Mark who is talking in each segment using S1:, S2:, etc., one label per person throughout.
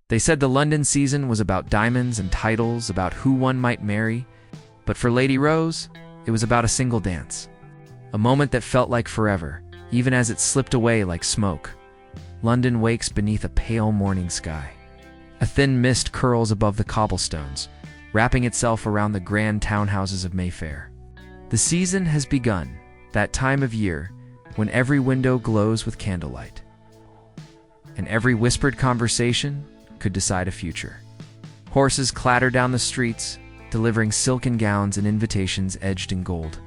S1: They said the London season was about diamonds and titles, about who one might marry, but for Lady Rose, it was about a single dance. A moment that felt like forever, even as it slipped away like smoke. London wakes beneath a pale morning sky. A thin mist curls above the cobblestones, wrapping itself around the grand townhouses of Mayfair. The season has begun, that time of year when every window glows with candlelight. And every whispered conversation could decide a future. Horses clatter down the streets, delivering silken gowns and invitations edged in gold.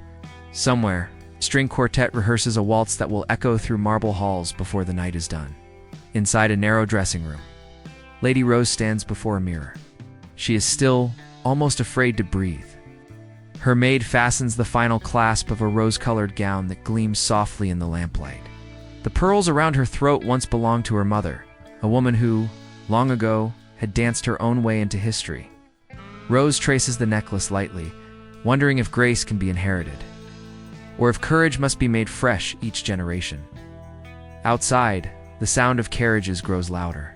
S1: Somewhere, a string quartet rehearses a waltz that will echo through marble halls before the night is done. Inside a narrow dressing room, Lady Rose stands before a mirror. She is still, almost afraid to breathe. Her maid fastens the final clasp of a rose-colored gown that gleams softly in the lamplight. The pearls around her throat once belonged to her mother, a woman who, long ago, had danced her own way into history. Rose traces the necklace lightly, wondering if grace can be inherited, or if courage must be made fresh each generation. Outside, the sound of carriages grows louder.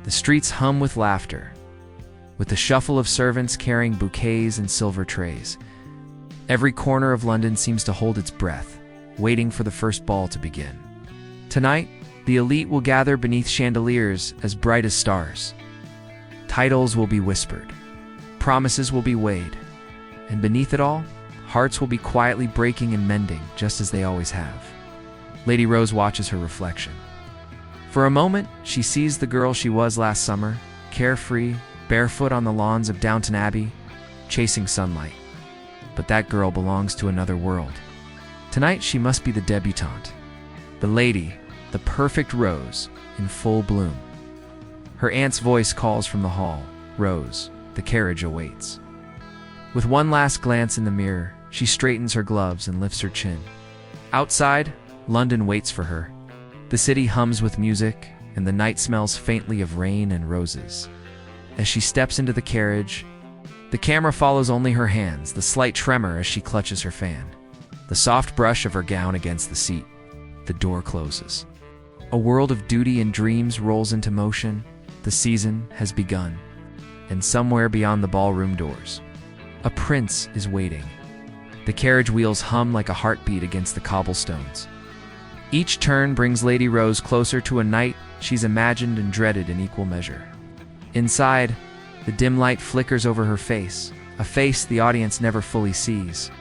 S1: The streets hum with laughter, with the shuffle of servants carrying bouquets and silver trays. Every corner of London seems to hold its breath, waiting for the first ball to begin. Tonight, the elite will gather beneath chandeliers as bright as stars. Titles will be whispered, promises will be weighed, and beneath it all, hearts will be quietly breaking and mending just as they always have. Lady Rose watches her reflection. For a moment, she sees the girl she was last summer, carefree, barefoot on the lawns of Downton Abbey, chasing sunlight. But that girl belongs to another world. Tonight she must be the debutante, the lady, the perfect Rose, in full bloom. Her aunt's voice calls from the hall, "Rose, the carriage awaits." With one last glance in the mirror, she straightens her gloves and lifts her chin. Outside, London waits for her. The city hums with music, and the night smells faintly of rain and roses. As she steps into the carriage, the camera follows only her hands, the slight tremor as she clutches her fan, the soft brush of her gown against the seat. The door closes. A world of duty and dreams rolls into motion. The season has begun, and somewhere beyond the ballroom doors, a prince is waiting. The carriage wheels hum like a heartbeat against the cobblestones. Each turn brings Lady Rose closer to a night she's imagined and dreaded in equal measure. Inside, the dim light flickers over her face, a face the audience never fully sees.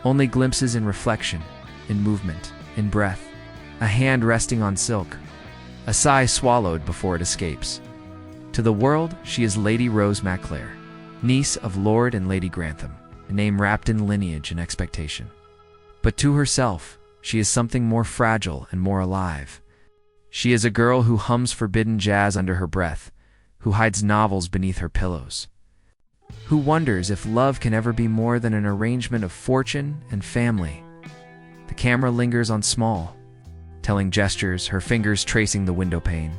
S1: Only glimpses in reflection, in movement, in breath, a hand resting on silk, a sigh swallowed before it escapes. To the world, she is Lady Rose MacClare, niece of Lord and Lady Grantham, a name wrapped in lineage and expectation. But to herself, she is something more fragile and more alive. She is a girl who hums forbidden jazz under her breath, who hides novels beneath her pillows, who wonders if love can ever be more than an arrangement of fortune and family. The camera lingers on small, telling gestures, her fingers tracing the window pane,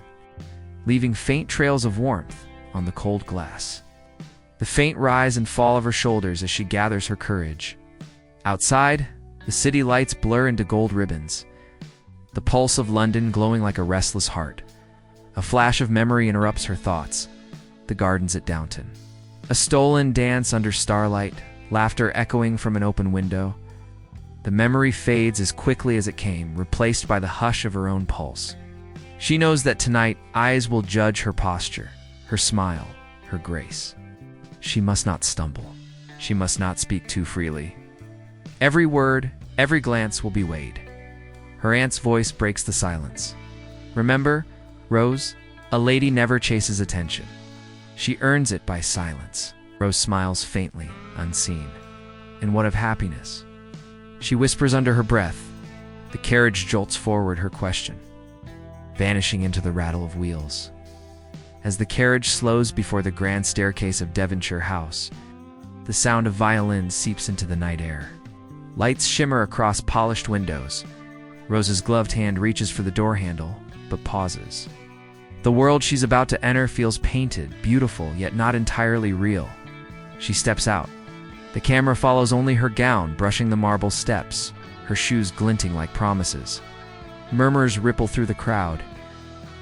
S1: leaving faint trails of warmth on the cold glass. The faint rise and fall of her shoulders as she gathers her courage. Outside, the city lights blur into gold ribbons, the pulse of London glowing like a restless heart. A flash of memory interrupts her thoughts. The gardens at Downton. A stolen dance under starlight, laughter echoing from an open window. The memory fades as quickly as it came, replaced by the hush of her own pulse. She knows that tonight eyes will judge her posture, her smile, her grace. She must not stumble. She must not speak too freely. Every word, every glance will be weighed. Her aunt's voice breaks the silence. Remember, Rose, a lady never chases attention. She earns it by silence. Rose smiles faintly, unseen. And what of happiness? She whispers under her breath. The carriage jolts forward her question, vanishing into the rattle of wheels. As the carriage slows before the grand staircase of Devonshire House, the sound of violins seeps into the night air. Lights shimmer across polished windows. Rose's gloved hand reaches for the door handle, but pauses. The world she's about to enter feels painted, beautiful, yet not entirely real. She steps out. The camera follows only her gown brushing the marble steps, her shoes glinting like promises. Murmurs ripple through the crowd.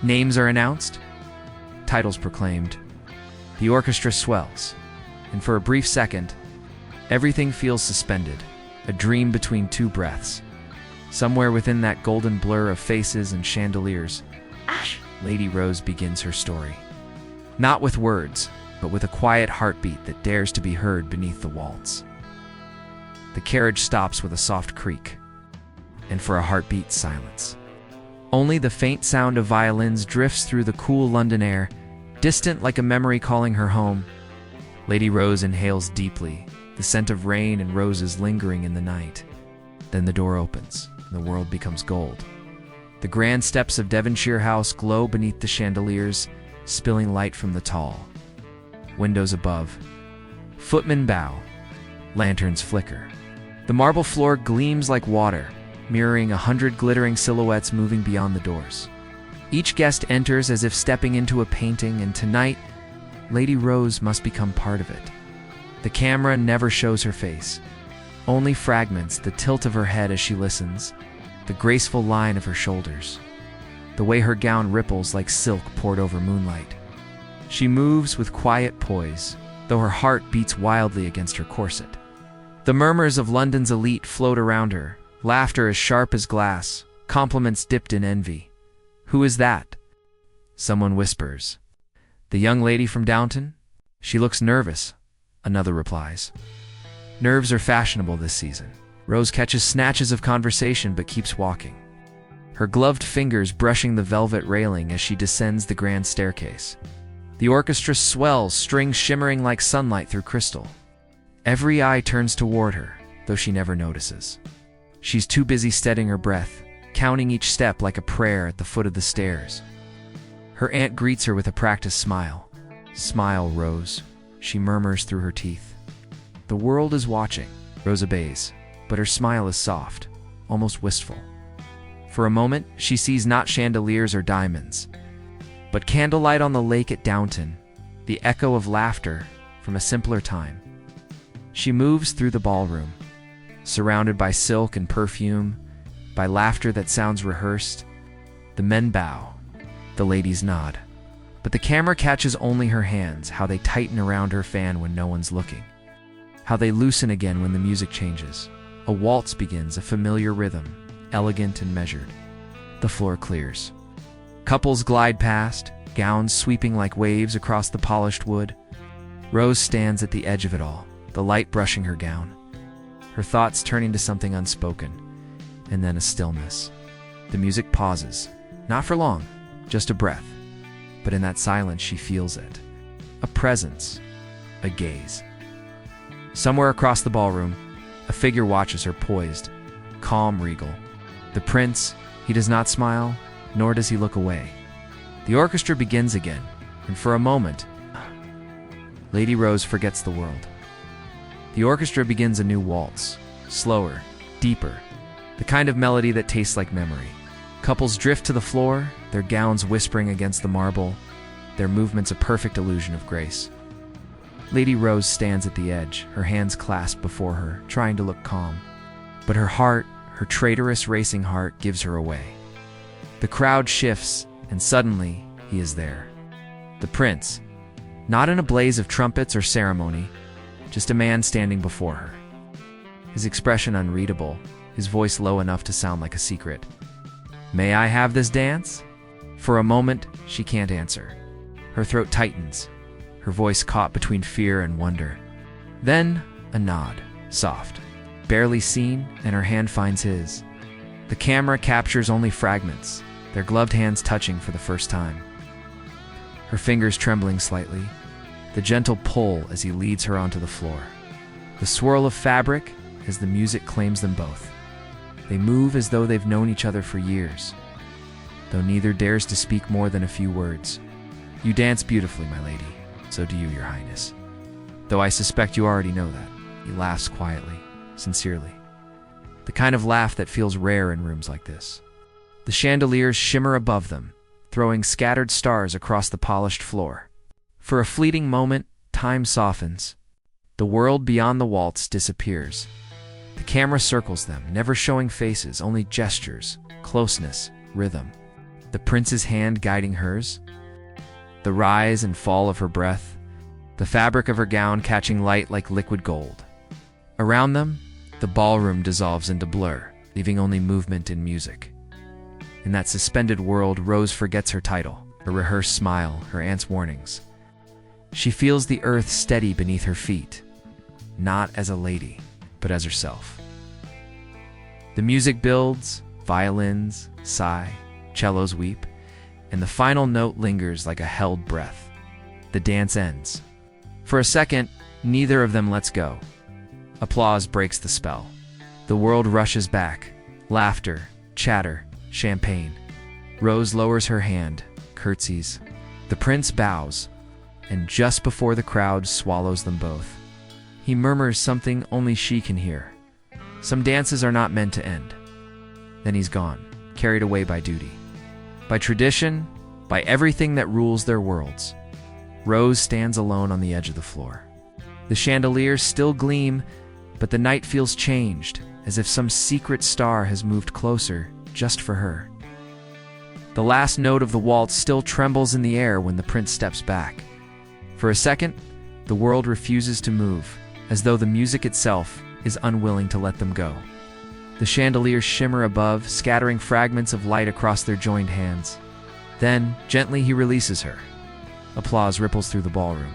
S1: Names are announced. titles proclaimed. The orchestra swells, and for a brief second, everything feels suspended, a dream between two breaths. Somewhere within that golden blur of faces and chandeliers, Lady Rose begins her story. Not with words, but with a quiet heartbeat that dares to be heard beneath the waltz. The carriage stops with a soft creak, and for a heartbeat, silence. Only the faint sound of violins drifts through the cool London air, distant like a memory calling her home. Lady Rose inhales deeply, the scent of rain and roses lingering in the night. Then the door opens, and the world becomes gold. The grand steps of Devonshire House glow beneath the chandeliers, spilling light from the tall windows above. Footmen bow, lanterns flicker. The marble floor gleams like water, mirroring 100 glittering silhouettes moving beyond the doors. Each guest enters as if stepping into a painting, and tonight, Lady Rose must become part of it. The camera never shows her face, only fragments, the tilt of her head as she listens, the graceful line of her shoulders, the way her gown ripples like silk poured over moonlight. She moves with quiet poise, though her heart beats wildly against her corset. The murmurs of London's elite float around her, laughter as sharp as glass, compliments dipped in envy. Who is that? Someone whispers. The young lady from Downton? She looks nervous, another replies. Nerves are fashionable this season. Rose catches snatches of conversation but keeps walking, her gloved fingers brushing the velvet railing as she descends the grand staircase. The orchestra swells, strings shimmering like sunlight through crystal. Every eye turns toward her, though she never notices. She's too busy steadying her breath, counting each step like a prayer at the foot of the stairs. Her aunt greets her with a practiced smile. Smile, Rose, she murmurs through her teeth. The world is watching. Rose obeys, but her smile is soft, almost wistful. For a moment, she sees not chandeliers or diamonds, but candlelight on the lake at Downton, the echo of laughter from a simpler time. She moves through the ballroom, surrounded by silk and perfume, by laughter that sounds rehearsed. The men bow, the ladies nod, but the camera catches only her hands, how they tighten around her fan when no one's looking, how they loosen again when the music changes. A waltz begins, a familiar rhythm, elegant and measured. The floor clears. Couples glide past, gowns sweeping like waves across the polished wood. Rose stands at the edge of it all, the light brushing her gown, her thoughts turning to something unspoken, and then a stillness. The music pauses, not for long, just a breath, but in that silence she feels it. A presence, a gaze. Somewhere across the ballroom, a figure watches her poised, calm, regal. The prince, he does not smile, nor does he look away. The orchestra begins again, and for a moment, Lady Rose forgets the world. The orchestra begins a new waltz, slower, deeper, the kind of melody that tastes like memory. Couples drift to the floor, their gowns whispering against the marble, their movements a perfect illusion of grace. Lady Rose stands at the edge, her hands clasped before her, trying to look calm. But her heart, her traitorous racing heart, gives her away. The crowd shifts, and suddenly, he is there. The prince, not in a blaze of trumpets or ceremony, just a man standing before her. His expression unreadable, his voice low enough to sound like a secret. May I have this dance? For a moment, she can't answer. Her throat tightens, her voice caught between fear and wonder. Then, a nod, soft, barely seen, and her hand finds his. The camera captures only fragments, their gloved hands touching for the first time. Her fingers trembling slightly, the gentle pull as he leads her onto the floor. The swirl of fabric as the music claims them both. They move as though they've known each other for years, though neither dares to speak more than a few words. You dance beautifully, my lady. So do you, your highness. Though I suspect you already know that. He laughs quietly, sincerely. The kind of laugh that feels rare in rooms like this. The chandeliers shimmer above them, throwing scattered stars across the polished floor. For a fleeting moment, time softens. The world beyond the waltz disappears. The camera circles them, never showing faces, only gestures, closeness, rhythm. The prince's hand guiding hers. the rise and fall of her breath, the fabric of her gown catching light like liquid gold. Around them, the ballroom dissolves into blur, leaving only movement and music. In that suspended world, Rose forgets her title, her rehearsed smile, her aunt's warnings. She feels the earth steady beneath her feet, not as a lady, but as herself. The music builds, violins sigh, cellos weep, and the final note lingers like a held breath. The dance ends. For a second, neither of them lets go. Applause breaks the spell. The world rushes back. Laughter, chatter, champagne. Rose lowers her hand, curtsies. The prince bows, and just before the crowd swallows them both, he murmurs something only she can hear. Some dances are not meant to end. Then he's gone, carried away by duty, by tradition, by everything that rules their worlds. Rose stands alone on the edge of the floor. The chandeliers still gleam, but the night feels changed, as if some secret star has moved closer just for her. The last note of the waltz still trembles in the air when the prince steps back. For a second, the world refuses to move, as though the music itself is unwilling to let them go. The chandeliers shimmer above, scattering fragments of light across their joined hands. Then, gently he releases her. Applause ripples through the ballroom.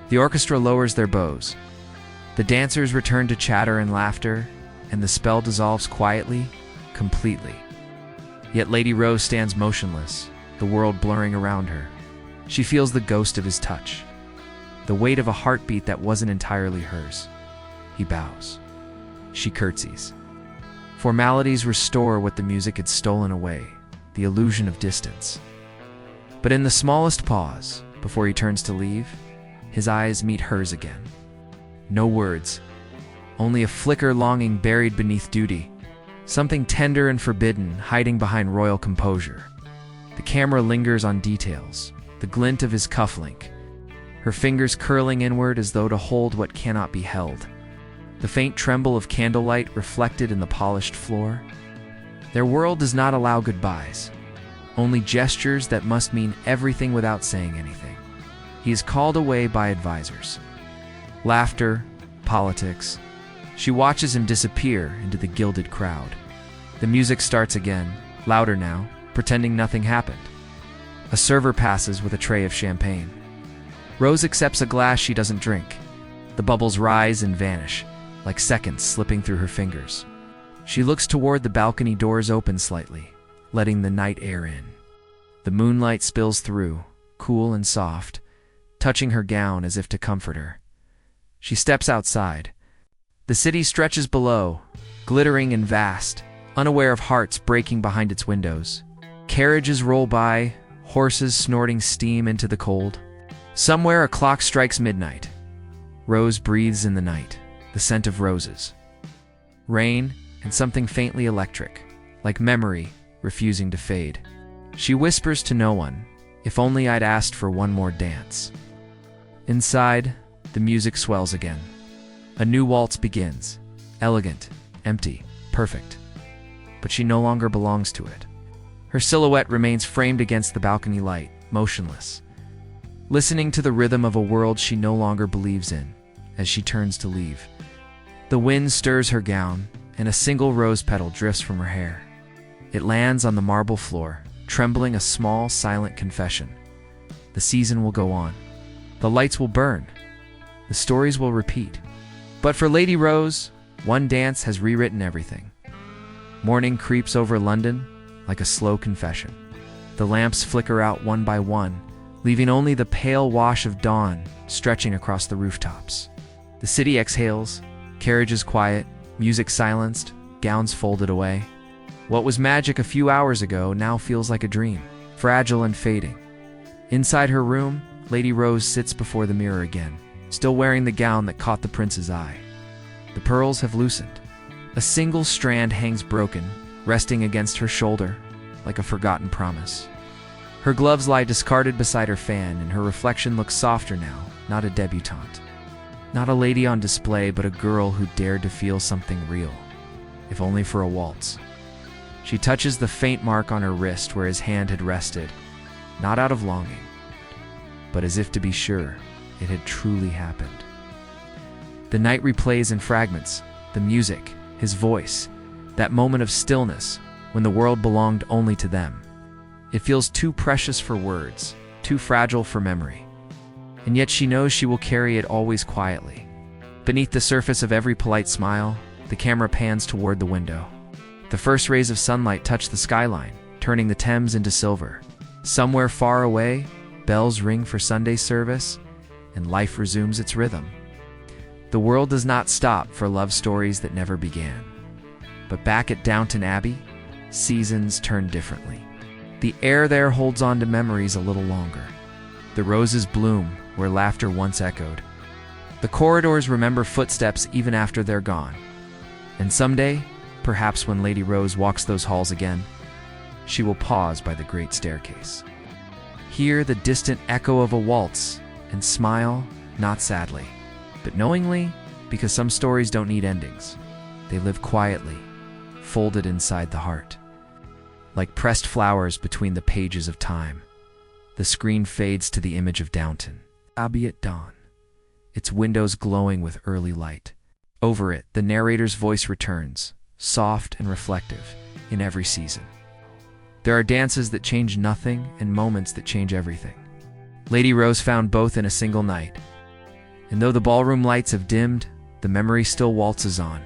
S1: The orchestra lowers their bows. The dancers return to chatter and laughter, and the spell dissolves quietly, completely. Yet Lady Rose stands motionless, the world blurring around her. She feels the ghost of his touch, the weight of a heartbeat that wasn't entirely hers. He bows. She curtsies. Formalities restore what the music had stolen away, the illusion of distance. But in the smallest pause, before he turns to leave, his eyes meet hers again. No words, only a flicker longing buried beneath duty, something tender and forbidden hiding behind royal composure. The camera lingers on details, the glint of his cufflink, her fingers curling inward as though to hold what cannot be held. The faint tremble of candlelight reflected in the polished floor. Their world does not allow goodbyes, only gestures that must mean everything without saying anything. He is called away by advisors. Laughter, politics. She watches him disappear into the gilded crowd. The music starts again, louder now, pretending nothing happened. A server passes with a tray of champagne. Rose accepts a glass she doesn't drink. The bubbles rise and vanish, like seconds slipping through her fingers. She looks toward the balcony doors open slightly, letting the night air in. The moonlight spills through, cool and soft, touching her gown as if to comfort her. She steps outside. The city stretches below, glittering and vast, unaware of hearts breaking behind its windows. Carriages roll by, horses snorting steam into the cold. Somewhere a clock strikes midnight. Rose breathes in the night, the scent of roses. Rain and something faintly electric, like memory refusing to fade. She whispers to no one, "If only I'd asked for one more dance." Inside, the music swells again. A new waltz begins, elegant, empty, perfect. But she no longer belongs to it. Her silhouette remains framed against the balcony light, motionless, listening to the rhythm of a world she no longer believes in as she turns to leave. The wind stirs her gown, and a single rose petal drifts from her hair. It lands on the marble floor, trembling a small, silent confession. The season will go on. The lights will burn. The stories will repeat. But for Lady Rose, one dance has rewritten everything. Morning creeps over London like a slow confession. The lamps flicker out one by one, leaving only the pale wash of dawn stretching across the rooftops. The city exhales, carriages quiet, music silenced, gowns folded away. What was magic a few hours ago now feels like a dream, fragile and fading. Inside her room, Lady Rose sits before the mirror again, still wearing the gown that caught the prince's eye. The pearls have loosened. A single strand hangs broken, resting against her shoulder, like a forgotten promise. Her gloves lie discarded beside her fan, and her reflection looks softer now, not a debutante. Not a lady on display, but a girl who dared to feel something real, if only for a waltz. She touches the faint mark on her wrist where his hand had rested, not out of longing, but as if to be sure it had truly happened. The night replays in fragments, the music, his voice, that moment of stillness when the world belonged only to them. It feels too precious for words, too fragile for memory. And yet she knows she will carry it always quietly. Beneath the surface of every polite smile, the camera pans toward the window. The first rays of sunlight touch the skyline, turning the Thames into silver. Somewhere far away, bells ring for Sunday service, and life resumes its rhythm. The world does not stop for love stories that never began. But back at Downton Abbey, seasons turn differently. The air there holds on to memories a little longer. The roses bloom where laughter once echoed. The corridors remember footsteps even after they're gone. And someday, perhaps when Lady Rose walks those halls again, she will pause by the great staircase, hear the distant echo of a waltz, and smile, not sadly, but knowingly, because some stories don't need endings. They live quietly, folded inside the heart. Like pressed flowers between the pages of time, the screen fades to the image of Downton Abbey at dawn, its windows glowing with early light. Over it, the narrator's voice returns, soft and reflective, in every season. There are dances that change nothing and moments that change everything. Lady Rose found both in a single night. And though the ballroom lights have dimmed, the memory still waltzes on.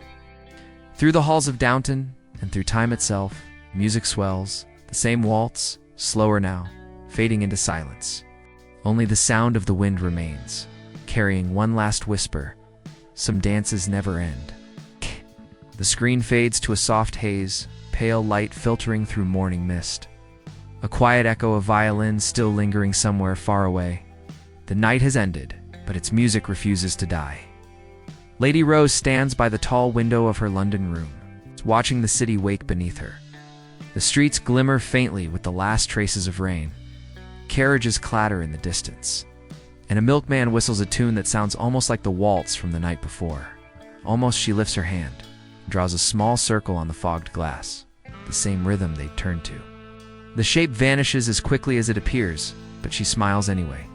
S1: Through the halls of Downton, and through time itself, music swells, the same waltz, slower now, fading into silence. Only the sound of the wind remains, carrying one last whisper. Some dances never end. The screen fades to a soft haze, pale light filtering through morning mist. A quiet echo of violins still lingering somewhere far away. The night has ended, but its music refuses to die. Lady Rose stands by the tall window of her London room, watching the city wake beneath her. The streets glimmer faintly with the last traces of rain. Carriages clatter in the distance, and a milkman whistles a tune that sounds almost like the waltz from the night before. Almost she lifts her hand, draws a small circle on the fogged glass, the same rhythm they'd turned to. The shape vanishes as quickly as it appears, but she smiles anyway.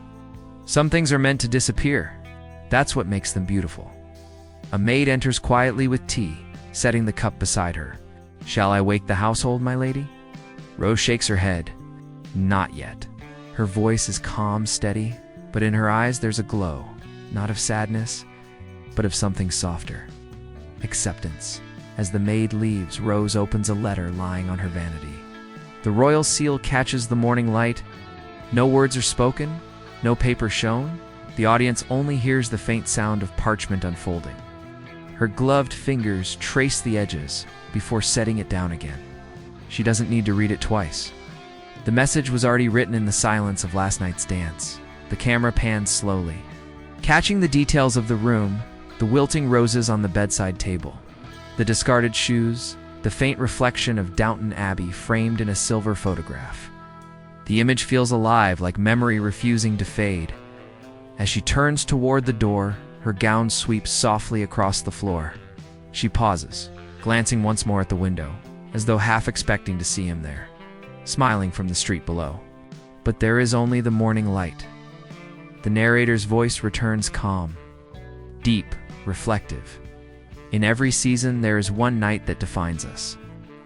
S1: Some things are meant to disappear. That's what makes them beautiful. A maid enters quietly with tea, setting the cup beside her. "Shall I wake the household, my lady?" Rose shakes her head. Not yet. Her voice is calm, steady, but in her eyes there's a glow, not of sadness, but of something softer. Acceptance. As the maid leaves, Rose opens a letter lying on her vanity. The royal seal catches the morning light. No words are spoken, no paper shown. The audience only hears the faint sound of parchment unfolding. Her gloved fingers trace the edges before setting it down again. She doesn't need to read it twice. The message was already written in the silence of last night's dance. The camera pans slowly, catching the details of the room, the wilting roses on the bedside table, the discarded shoes, the faint reflection of Downton Abbey framed in a silver photograph. The image feels alive, like memory refusing to fade. As she turns toward the door, her gown sweeps softly across the floor. She pauses, glancing once more at the window, as though half expecting to see him there, smiling from the street below. But there is only the morning light. The narrator's voice returns calm, deep, reflective. In every season, there is one night that defines us.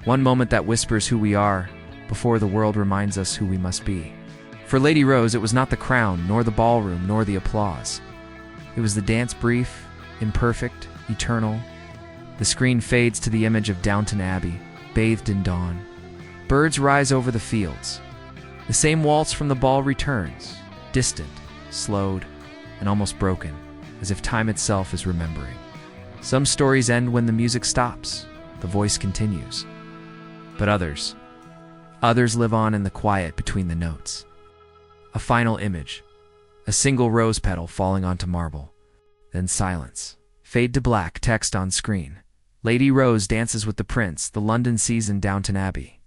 S1: One moment that whispers who we are, before the world reminds us who we must be. For Lady Rose, it was not the crown, nor the ballroom, nor the applause. It was the dance, brief, imperfect, eternal. The screen fades to the image of Downton Abbey, bathed in dawn. Birds rise over the fields. The same waltz from the ball returns, distant, slowed, and almost broken, as if time itself is remembering. Some stories end when the music stops, the voice continues. But others live on in the quiet between the notes. A final image, a single rose petal falling onto marble, then silence. Fade to black, text on screen. Lady Rose dances with the prince, the London season, Downton Abbey.